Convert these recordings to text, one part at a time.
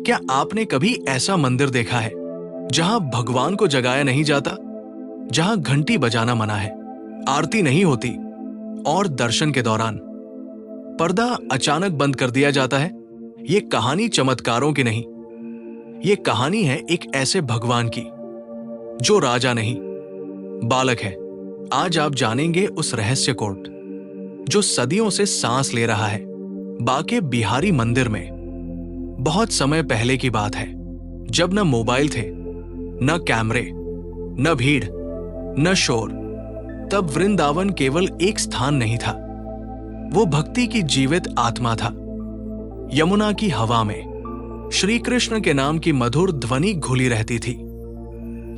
क्या आपने कभी ऐसा मंदिर देखा है जहां भगवान को जगाया नहीं जाता, जहां घंटी बजाना मना है, आरती नहीं होती और दर्शन के दौरान पर्दा अचानक बंद कर दिया जाता है? ये कहानी चमत्कारों की नहीं, ये कहानी है एक ऐसे भगवान की जो राजा नहीं, बालक है। आज आप जानेंगे उस रहस्य कोट जो सदियों से सांस ले रहा है। बाके बिहारी मंदिर में बहुत समय पहले की बात है, जब न मोबाइल थे, न कैमरे, न भीड़, न शोर। तब वृंदावन केवल एक स्थान नहीं था, वो भक्ति की जीवित आत्मा था। यमुना की हवा में श्री कृष्ण के नाम की मधुर ध्वनि घुली रहती थी।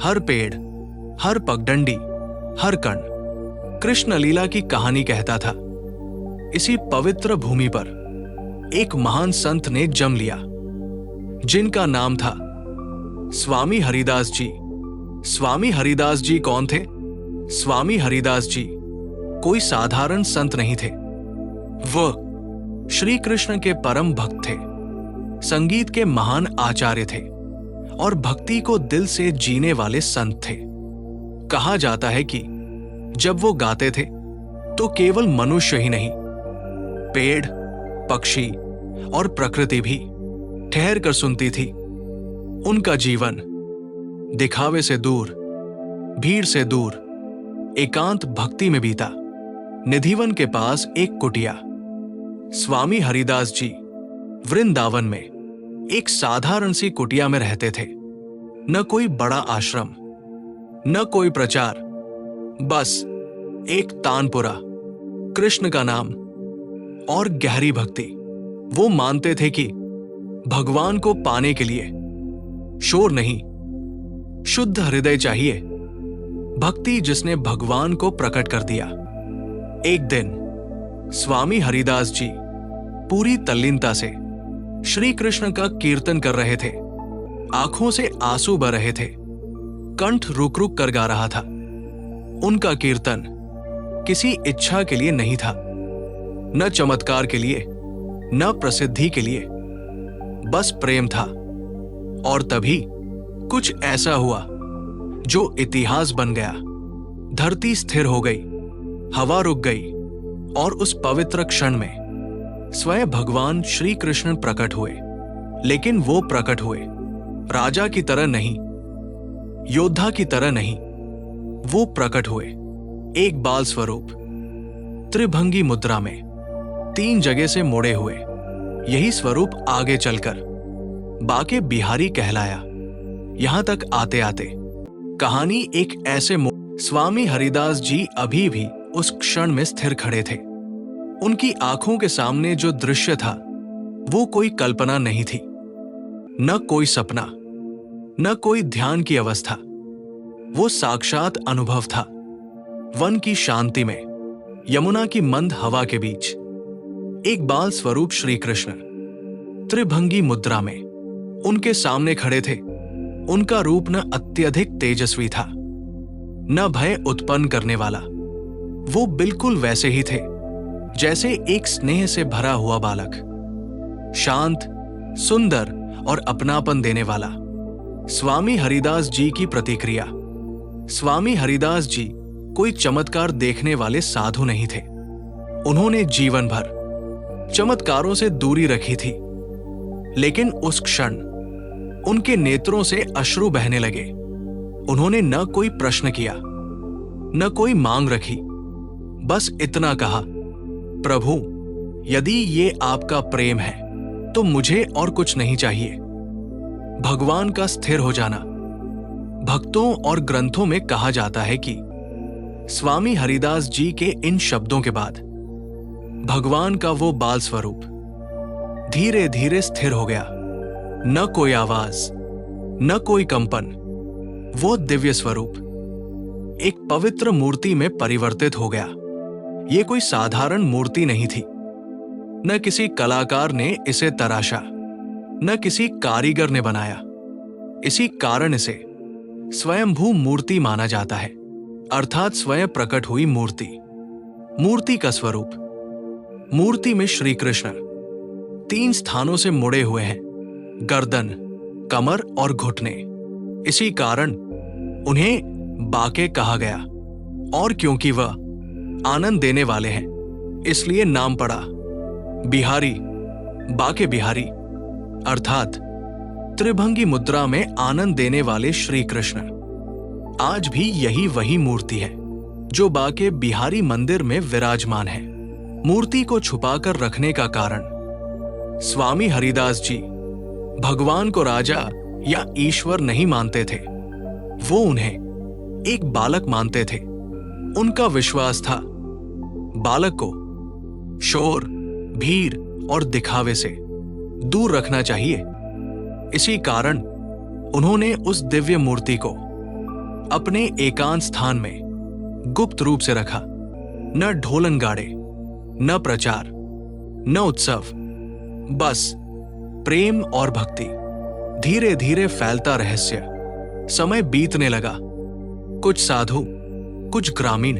हर पेड़, हर पगडंडी, हर कण कृष्ण लीला की कहानी कहता था। इसी पवित्र भूमि पर एक महान संत ने जन्म लिया, जिनका नाम था स्वामी हरिदास जी। स्वामी हरिदास जी कौन थे? स्वामी हरिदास जी कोई साधारण संत नहीं थे। वह श्री कृष्ण के परम भक्त थे, संगीत के महान आचार्य थे और भक्ति को दिल से जीने वाले संत थे। कहा जाता है कि जब वो गाते थे तो केवल मनुष्य ही नहीं, पेड़, पक्षी और प्रकृति भी ठहर कर सुनती थी। उनका जीवन दिखावे से दूर, भीड़ से दूर, एकांत भक्ति में बीता। निधिवन के पास एक कुटिया। स्वामी हरिदास जी वृंदावन में एक साधारण सी कुटिया में रहते थे। न कोई बड़ा आश्रम, न कोई प्रचार, बस एक तानपुरा, कृष्ण का नाम और गहरी भक्ति। वो मानते थे कि भगवान को पाने के लिए शोर नहीं, शुद्ध हृदय चाहिए, भक्ति जिसने भगवान को प्रकट कर दिया। एक दिन स्वामी हरिदास जी पूरी तल्लीनता से श्री कृष्ण का कीर्तन कर रहे थे। आंखों से आंसू बह रहे थे, कंठ रुक रुक कर गा रहा था। उनका कीर्तन किसी इच्छा के लिए नहीं था, न चमत्कार के लिए, न प्रसिद्धि के लिए, बस प्रेम था। और तभी कुछ ऐसा हुआ जो इतिहास बन गया। धरती स्थिर हो गई, हवा रुक गई और उस पवित्र क्षण में स्वयं भगवान श्री कृष्ण प्रकट हुए। लेकिन वो प्रकट हुए राजा की तरह नहीं, योद्धा की तरह नहीं। वो प्रकट हुए एक बाल स्वरूप, त्रिभंगी मुद्रा में, 3 जगह से मोड़े हुए। यही स्वरूप आगे चलकर बाके बिहारी कहलाया। यहां तक आते आते कहानी एक ऐसे स्वामी हरिदास जी अभी भी उस क्षण में स्थिर खड़े थे। उनकी आंखों के सामने जो दृश्य था वो कोई कल्पना नहीं थी, न कोई सपना, न कोई ध्यान की अवस्था। वो साक्षात अनुभव था। वन की शांति में, यमुना की मंद हवा के बीच, एक बाल स्वरूप श्री कृष्ण त्रिभंगी मुद्रा में उनके सामने खड़े थे। उनका रूप न अत्यधिक तेजस्वी था, न भय उत्पन्न करने वाला। वो बिल्कुल वैसे ही थे जैसे एक स्नेह से भरा हुआ बालक, शांत, सुंदर और अपनापन देने वाला। स्वामी हरिदास जी की प्रतिक्रिया। स्वामी हरिदास जी कोई चमत्कार देखने वाले साधु नहीं थे। उन्होंने जीवन भर चमत्कारों से दूरी रखी थी, लेकिन उस क्षण उनके नेत्रों से अश्रु बहने लगे। उन्होंने न कोई प्रश्न किया, न कोई मांग रखी, बस इतना कहा, प्रभु, यदि ये आपका प्रेम है तो मुझे और कुछ नहीं चाहिए। भगवान का स्थिर हो जाना। भक्तों और ग्रंथों में कहा जाता है कि स्वामी हरिदास जी के इन शब्दों के बाद भगवान का वो बाल स्वरूप धीरे धीरे स्थिर हो गया। न कोई आवाज, न कोई कंपन। वो दिव्य स्वरूप एक पवित्र मूर्ति में परिवर्तित हो गया। ये कोई साधारण मूर्ति नहीं थी। न किसी कलाकार ने इसे तराशा, न किसी कारीगर ने बनाया। इसी कारण इसे स्वयंभू मूर्ति माना जाता है, अर्थात स्वयं प्रकट हुई मूर्ति। मूर्ति का स्वरूप। मूर्ति में श्री कृष्ण 3 स्थानों से मुड़े हुए हैं। गर्दन, कमर और घुटने। इसी कारण उन्हें बाके कहा गया, और क्योंकि वह आनंद देने वाले हैं इसलिए नाम पड़ा बिहारी, बाके बिहारी, अर्थात त्रिभंगी मुद्रा में आनंद देने वाले श्री कृष्ण। आज भी यही वही मूर्ति है जो बाके बिहारी मंदिर में विराजमान है। मूर्ति को छुपाकर रखने का कारण, स्वामी हरिदास जी भगवान को राजा या ईश्वर नहीं मानते थे। वो उन्हें एक बालक मानते थे। उनका विश्वास था बालक को शोर, भीड़ और दिखावे से दूर रखना चाहिए। इसी कारण उन्होंने उस दिव्य मूर्ति को अपने एकांत स्थान में गुप्त रूप से रखा। न ढोलन गाड़े, न प्रचार, न उत्सव, बस प्रेम और भक्ति। धीरे धीरे फैलता रहस्य। समय बीतने लगा। कुछ साधु, कुछ ग्रामीण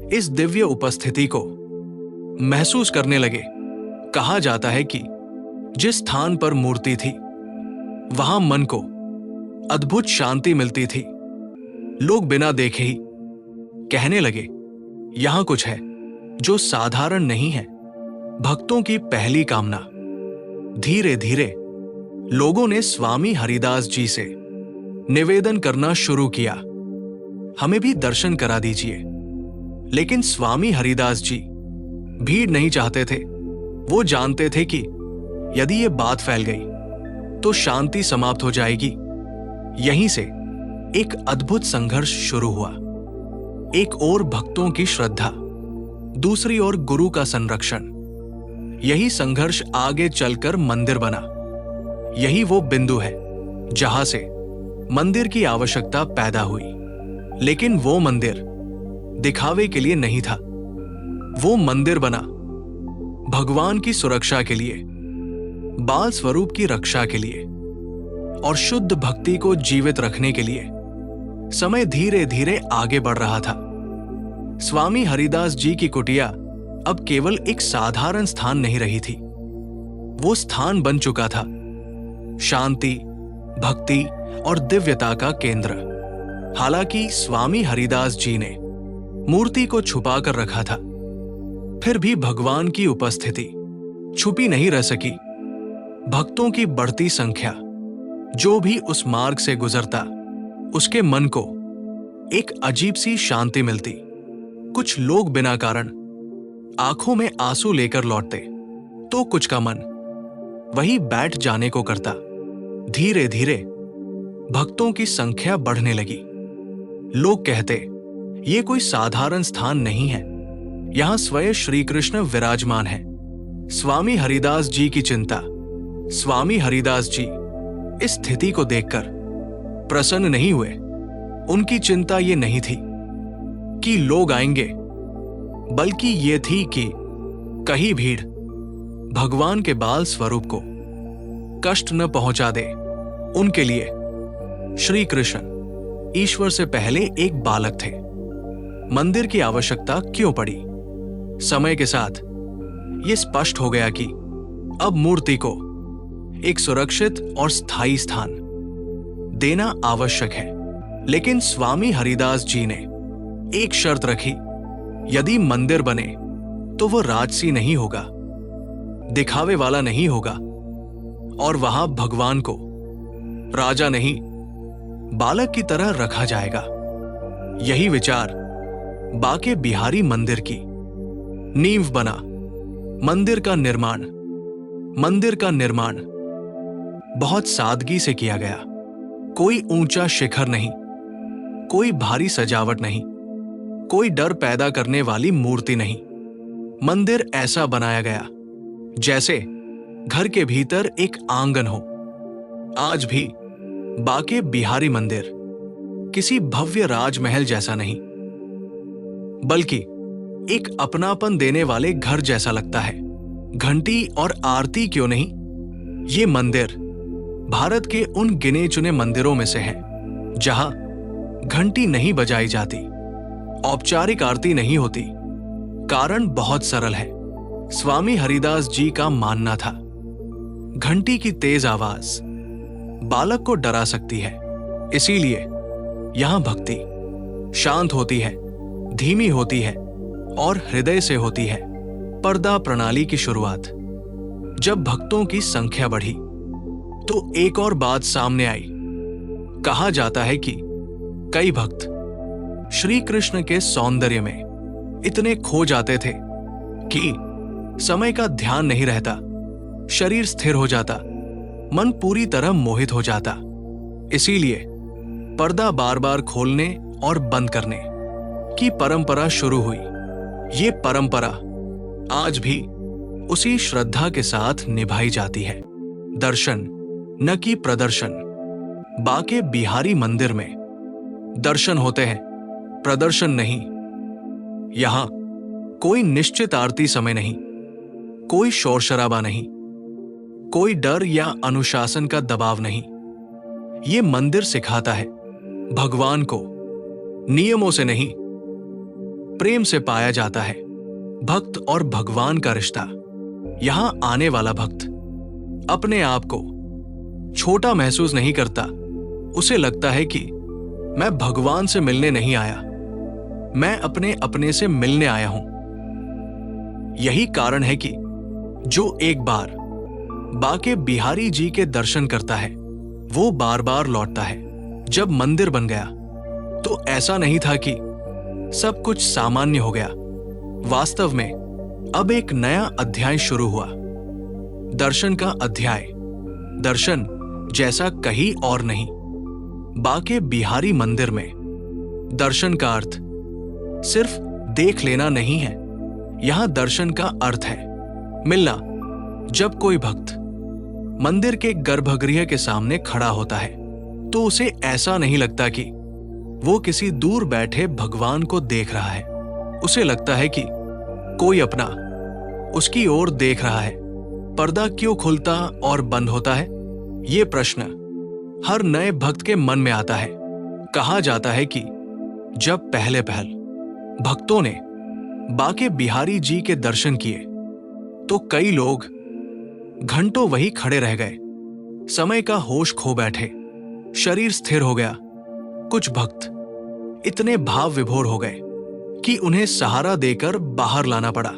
इस दिव्य उपस्थिति को महसूस करने लगे। कहा जाता है कि जिस स्थान पर मूर्ति थी वहां मन को अद्भुत शांति मिलती थी। लोग बिना देखे ही कहने लगे, यहां कुछ है जो साधारण नहीं है। भक्तों की पहली कामना। धीरे धीरे लोगों ने स्वामी हरिदास जी से निवेदन करना शुरू किया, हमें भी दर्शन करा दीजिए। लेकिन स्वामी हरिदास जी भीड़ नहीं चाहते थे। वो जानते थे कि यदि ये बात फैल गई तो शांति समाप्त हो जाएगी। यहीं से एक अद्भुत संघर्ष शुरू हुआ। एक ओर भक्तों की श्रद्धा, दूसरी ओर गुरु का संरक्षण। यही संघर्ष आगे चलकर मंदिर बना। यही वो बिंदु है जहां से मंदिर की आवश्यकता पैदा हुई। लेकिन वो मंदिर दिखावे के लिए नहीं था। वो मंदिर बना भगवान की सुरक्षा के लिए, बाल स्वरूप की रक्षा के लिए और शुद्ध भक्ति को जीवित रखने के लिए। समय धीरे धीरे आगे बढ़ रहा था। स्वामी हरिदास जी की कुटिया अब केवल एक साधारण स्थान नहीं रही थी। वो स्थान बन चुका था शांति, भक्ति और दिव्यता का केंद्र। हालांकि स्वामी हरिदास जी ने मूर्ति को छुपा कर रखा था, फिर भी भगवान की उपस्थिति छुपी नहीं रह सकी। भक्तों की बढ़ती संख्या, जो भी उस मार्ग से गुजरता उसके मन को एक अजीब सी शांति मिलती। कुछ लोग बिना कारण आंखों में आंसू लेकर लौटते, तो कुछ का मन वहीं बैठ जाने को करता। धीरे धीरे भक्तों की संख्या बढ़ने लगी। लोग कहते, ये कोई साधारण स्थान नहीं है, यहां स्वयं श्री कृष्ण विराजमान है। स्वामी हरिदास जी की चिंता। स्वामी हरिदास जी इस स्थिति को देखकर प्रसन्न नहीं हुए। उनकी चिंता ये नहीं थी कि लोग आएंगे, बल्कि ये थी कि कहीं भीड़ भगवान के बाल स्वरूप को कष्ट न पहुंचा दे। उनके लिए श्री कृष्ण ईश्वर से पहले एक बालक थे। मंदिर की आवश्यकता क्यों पड़ी? समय के साथ यह स्पष्ट हो गया कि अब मूर्ति को एक सुरक्षित और स्थायी स्थान देना आवश्यक है। लेकिन स्वामी हरिदास जी ने एक शर्त रखी, यदि मंदिर बने तो वो राजसी नहीं होगा, दिखावे वाला नहीं होगा, और वहां भगवान को राजा नहीं बालक की तरह रखा जाएगा। यही विचार बाके बिहारी मंदिर की नींव बना। मंदिर का निर्माण बहुत सादगी से किया गया। कोई ऊंचा शिखर नहीं, कोई भारी सजावट नहीं, कोई डर पैदा करने वाली मूर्ति नहीं। मंदिर ऐसा बनाया गया जैसे घर के भीतर एक आंगन हो। आज भी बाके बिहारी मंदिर किसी भव्य राजमहल जैसा नहीं, बल्कि एक अपनापन देने वाले घर जैसा लगता है। घंटी और आरती क्यों नहीं, ये मंदिर भारत के उन गिने चुने मंदिरों में से है जहां घंटी नहीं बजाई जाती, औपचारिक आरती नहीं होती। कारण बहुत सरल है। स्वामी हरिदास जी का मानना था घंटी की तेज आवाज बालक को डरा सकती है। इसीलिए यहां भक्ति शांत होती है, धीमी होती है और हृदय से होती है। पर्दा प्रणाली की शुरुआत। जब भक्तों की संख्या बढ़ी तो एक और बात सामने आई। कहा जाता है कि कई भक्त श्री कृष्ण के सौंदर्य में इतने खो जाते थे कि समय का ध्यान नहीं रहता, शरीर स्थिर हो जाता, मन पूरी तरह मोहित हो जाता। इसीलिए पर्दा बार बार खोलने और बंद करने की परंपरा शुरू हुई। ये परंपरा आज भी उसी श्रद्धा के साथ निभाई जाती है। दर्शन न कि प्रदर्शन। बाके बिहारी मंदिर में दर्शन होते हैं, प्रदर्शन नहीं। यहां कोई निश्चित आरती समय नहीं, कोई शोर शराबा नहीं, कोई डर या अनुशासन का दबाव नहीं। ये मंदिर सिखाता है भगवान को नियमों से नहीं, प्रेम से पाया जाता है। भक्त और भगवान का रिश्ता। यहां आने वाला भक्त अपने आप को छोटा महसूस नहीं करता। उसे लगता है कि मैं भगवान से मिलने नहीं आया, मैं अपने अपने से मिलने आया हूं। यही कारण है कि जो एक बार बाके बिहारी जी के दर्शन करता है वो बार बार लौटता है। जब मंदिर बन गया तो ऐसा नहीं था कि सब कुछ सामान्य हो गया। वास्तव में अब एक नया अध्याय शुरू हुआ। दर्शन का अध्याय। दर्शन जैसा कहीं और नहीं। बाके बिहारी मंदिर में दर्शन का अर्थ सिर्फ देख लेना नहीं है। यहां दर्शन का अर्थ है मिलना। जब कोई भक्त मंदिर के गर्भगृह के सामने खड़ा होता है तो उसे ऐसा नहीं लगता कि वो किसी दूर बैठे भगवान को देख रहा है। उसे लगता है कि कोई अपना उसकी ओर देख रहा है। पर्दा क्यों खुलता और बंद होता है? ये प्रश्न हर नए भक्त के मन में आता है। कहा जाता है कि जब पहले भक्तों ने बाके बिहारी जी के दर्शन किए तो कई लोग घंटों वहीं खड़े रह गए। समय का होश खो बैठे, शरीर स्थिर हो गया। कुछ भक्त इतने भाव विभोर हो गए कि उन्हें सहारा देकर बाहर लाना पड़ा।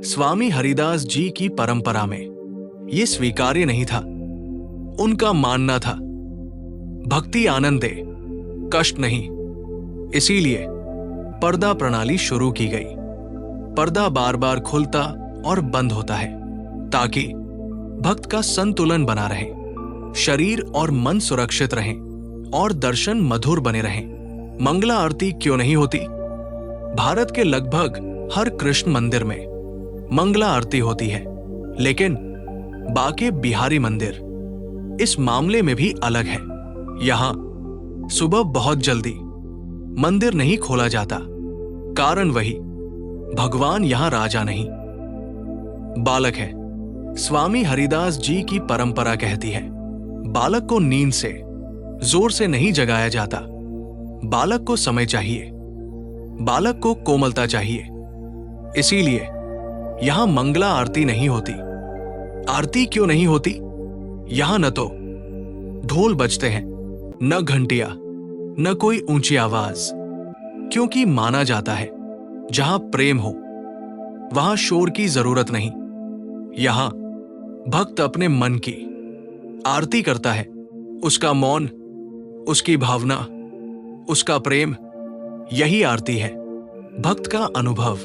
स्वामी हरिदास जी की परंपरा में यह स्वीकार्य नहीं था। उनका मानना था भक्ति आनंद दे, कष्ट नहीं। इसीलिए पर्दा प्रणाली शुरू की गई। पर्दा बार बार खुलता और बंद होता है ताकि भक्त का संतुलन बना रहे, शरीर और मन सुरक्षित रहें और दर्शन मधुर बने रहें। मंगला आरती क्यों नहीं होती? भारत के लगभग हर कृष्ण मंदिर में मंगला आरती होती है, लेकिन बाके बिहारी मंदिर इस मामले में भी अलग है। यहां सुबह बहुत जल्दी मंदिर नहीं खोला जाता। कारण वही, भगवान यहां राजा नहीं, बालक है। स्वामी हरिदास जी की परंपरा कहती है बालक को नींद से जोर से नहीं जगाया जाता। बालक को समय चाहिए, बालक को कोमलता चाहिए। इसीलिए यहां मंगला आरती नहीं होती। आरती क्यों नहीं होती? यहां न तो ढोल बजते हैं, न घंटियां, न कोई ऊंची आवाज, क्योंकि माना जाता है जहां प्रेम हो वहां शोर की जरूरत नहीं। यहां भक्त अपने मन की आरती करता है। उसका मौन, उसकी भावना, उसका प्रेम, यही आरती है। भक्त का अनुभव।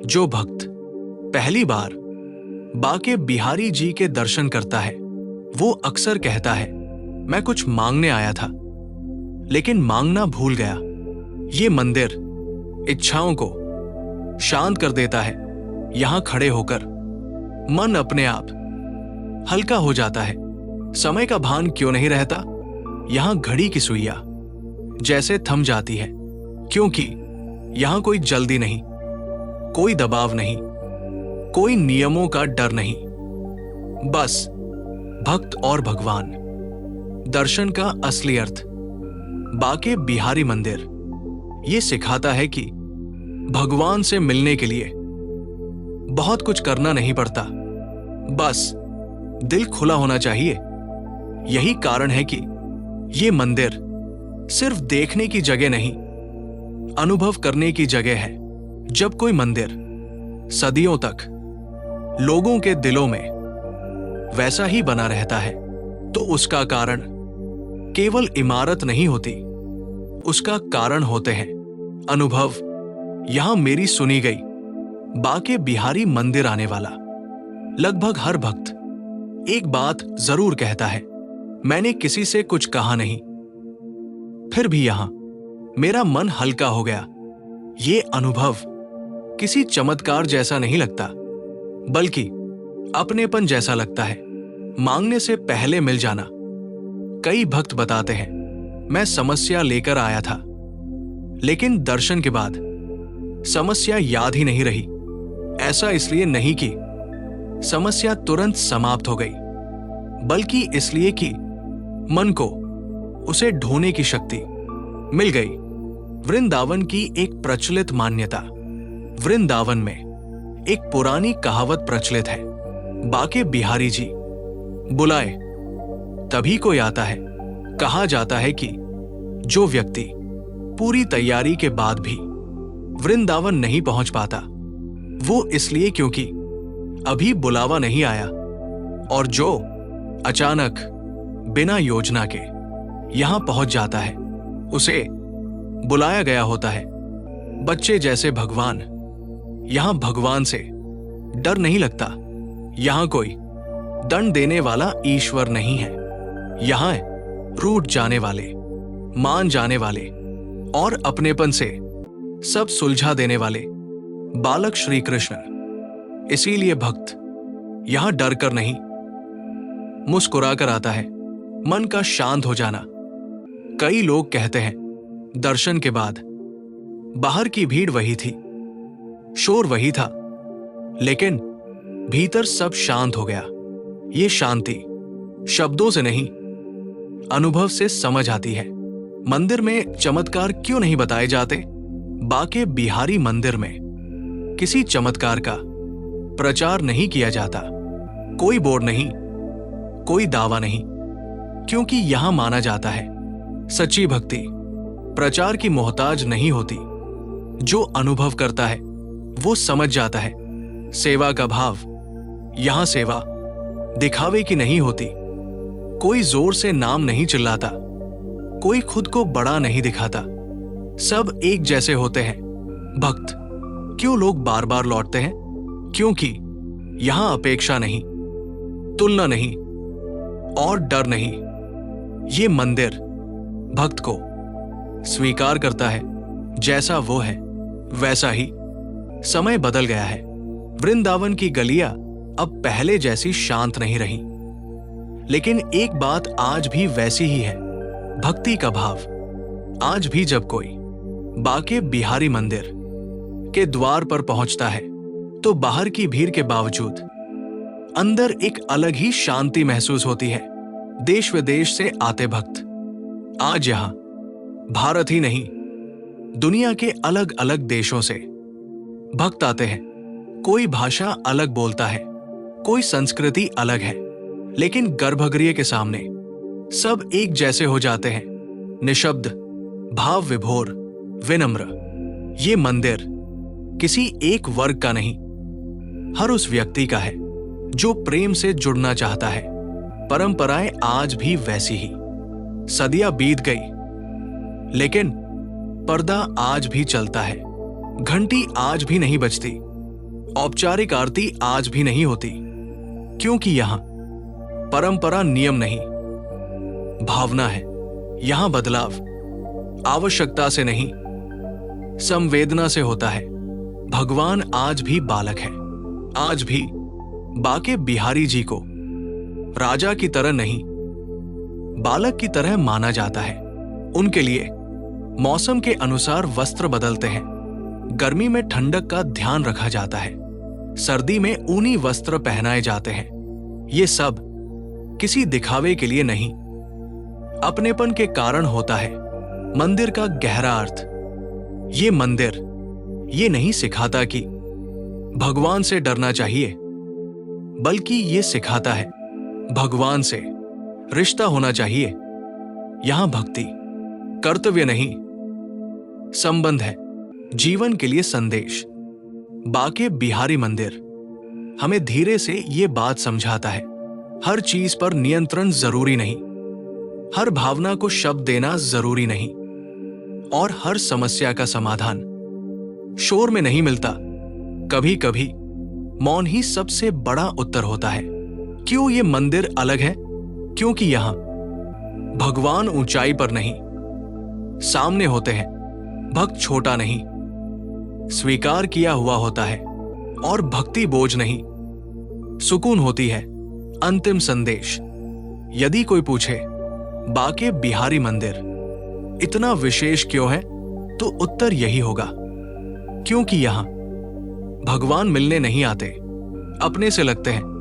जो भक्त पहली बार बाके बिहारी जी के दर्शन करता है वो अक्सर कहता है मैं कुछ मांगने आया था लेकिन मांगना भूल गया। ये मंदिर इच्छाओं को शांत कर देता है। यहां खड़े होकर मन अपने आप हल्का हो जाता है। समय का भान क्यों नहीं रहता? यहां घड़ी की सुइयां जैसे थम जाती है, क्योंकि यहां कोई जल्दी नहीं, कोई दबाव नहीं, कोई नियमों का डर नहीं। बस भक्त और भगवान। दर्शन का असली अर्थ। बाके बिहारी मंदिर ये सिखाता है कि भगवान से मिलने के लिए बहुत कुछ करना नहीं पड़ता, बस दिल खुला होना चाहिए। यही कारण है कि ये मंदिर सिर्फ देखने की जगह नहीं, अनुभव करने की जगह है। जब कोई मंदिर सदियों तक लोगों के दिलों में वैसा ही बना रहता है, तो उसका कारण केवल इमारत नहीं होती, उसका कारण होते हैं अनुभव। यहां मेरी सुनी गई बाके बिहारी मंदिर आने वाला लगभग हर भक्त एक बात जरूर कहता है, मैंने किसी से कुछ कहा नहीं, फिर भी यहां मेरा मन हल्का हो गया। ये अनुभव किसी चमत्कार जैसा नहीं लगता, बल्कि अपनेपन जैसा लगता है, मांगने से पहले मिल जाना। कई भक्त बताते हैं, मैं समस्या लेकर आया था, लेकिन दर्शन के बाद समस्या याद ही नहीं रही। ऐसा इसलिए नहीं कि समस्या तुरंत समाप्त हो गई, बल्कि इसलिए कि मन को उसे ढोने की शक्ति मिल गई। वृंदावन की एक प्रचलित मान्यता, वृंदावन में एक पुरानी कहावत प्रचलित है, बाके बिहारी जी बुलाए तभी कोई आता है। कहा जाता है कि जो व्यक्ति पूरी तैयारी के बाद भी वृंदावन नहीं पहुंच पाता, वो इसलिए क्योंकि अभी बुलावा नहीं आया, और जो अचानक बिना योजना के यहां पहुंच जाता है, उसे बुलाया गया होता है। बच्चे जैसे भगवान, यहां भगवान से डर नहीं लगता। यहां कोई दंड देने वाला ईश्वर नहीं है। यहां रूठ जाने वाले, मान जाने वाले और अपनेपन से सब सुलझा देने वाले बालक श्री कृष्ण। इसीलिए भक्त यहां डर कर नहीं, मुस्कुराकर आता है। मन का शांत हो जाना। कई लोग कहते हैं, दर्शन के बाद बाहर की भीड़ वही थी, शोर वही था, लेकिन भीतर सब शांत हो गया। ये शांति शब्दों से नहीं, अनुभव से समझ आती है। मंदिर में चमत्कार क्यों नहीं बताए जाते? बाके बिहारी मंदिर में किसी चमत्कार का प्रचार नहीं किया जाता। कोई बोर्ड नहीं, कोई दावा नहीं, क्योंकि यहां माना जाता है सच्ची भक्ति प्रचार की मोहताज नहीं होती। जो अनुभव करता है वो समझ जाता है। सेवा का भाव, यहां सेवा दिखावे की नहीं होती। कोई जोर से नाम नहीं चिल्लाता, कोई खुद को बड़ा नहीं दिखाता। सब एक जैसे होते हैं। भक्त क्यों लोग बार बार लौटते हैं? क्योंकि यहां अपेक्षा नहीं, तुलना नहीं और डर नहीं। ये मंदिर भक्त को स्वीकार करता है, जैसा वो है वैसा ही। समय बदल गया है। वृंदावन की गलियां अब पहले जैसी शांत नहीं रही, लेकिन एक बात आज भी वैसी ही है, भक्ति का भाव। आज भी जब कोई बाके बिहारी मंदिर के द्वार पर पहुंचता है, तो बाहर की भीड़ के बावजूद अंदर एक अलग ही शांति महसूस होती है। देश विदेश से आते भक्त आज यहां भारत ही नहीं, दुनिया के अलग अलग देशों से भक्त आते हैं। कोई भाषा अलग बोलता है, कोई संस्कृति अलग है, लेकिन गर्भगृह के सामने सब एक जैसे हो जाते हैं, निशब्द, भाव विभोर, विनम्र। ये मंदिर किसी एक वर्ग का नहीं, हर उस व्यक्ति का है जो प्रेम से जुड़ना चाहता है। परंपराएं आज भी वैसी ही। सदियां बीत गई, लेकिन पर्दा आज भी चलता है। घंटी आज भी नहीं बजती, औपचारिक आरती आज भी नहीं होती, क्योंकि यहां परंपरा नियम नहीं, भावना है। यहां बदलाव आवश्यकता से नहीं, संवेदना से होता है। भगवान आज भी बालक है। आज भी बाके बिहारी जी को राजा की तरह नहीं, बालक की तरह माना जाता है। उनके लिए मौसम के अनुसार वस्त्र बदलते हैं। गर्मी में ठंडक का ध्यान रखा जाता है, सर्दी में ऊनी वस्त्र पहनाए जाते हैं। ये सब किसी दिखावे के लिए नहीं, अपनेपन के कारण होता है। मंदिर का गहरा अर्थ। ये मंदिर ये नहीं सिखाता कि भगवान से डरना चाहिए, बल्कि ये सिखाता है भगवान से रिश्ता होना चाहिए। यहां भक्ति कर्तव्य नहीं, संबंध है, जीवन के लिए संदेश। बाके बिहारी मंदिर हमें धीरे से ये बात समझाता है, हर चीज पर नियंत्रण जरूरी नहीं, हर भावना को शब्द देना जरूरी नहीं, और हर समस्या का समाधान शोर में नहीं मिलता। कभी कभी मौन ही सबसे बड़ा उत्तर होता है। क्यों ये मंदिर अलग है? क्योंकि यहां भगवान ऊंचाई पर नहीं, सामने होते हैं। भक्त छोटा नहीं, स्वीकार किया हुआ होता है। और भक्ति बोझ नहीं, सुकून होती है। अंतिम संदेश, यदि कोई पूछे बाके बिहारी मंदिर इतना विशेष क्यों है, तो उत्तर यही होगा, क्योंकि यहां भगवान मिलने नहीं आते, अपने से लगते हैं।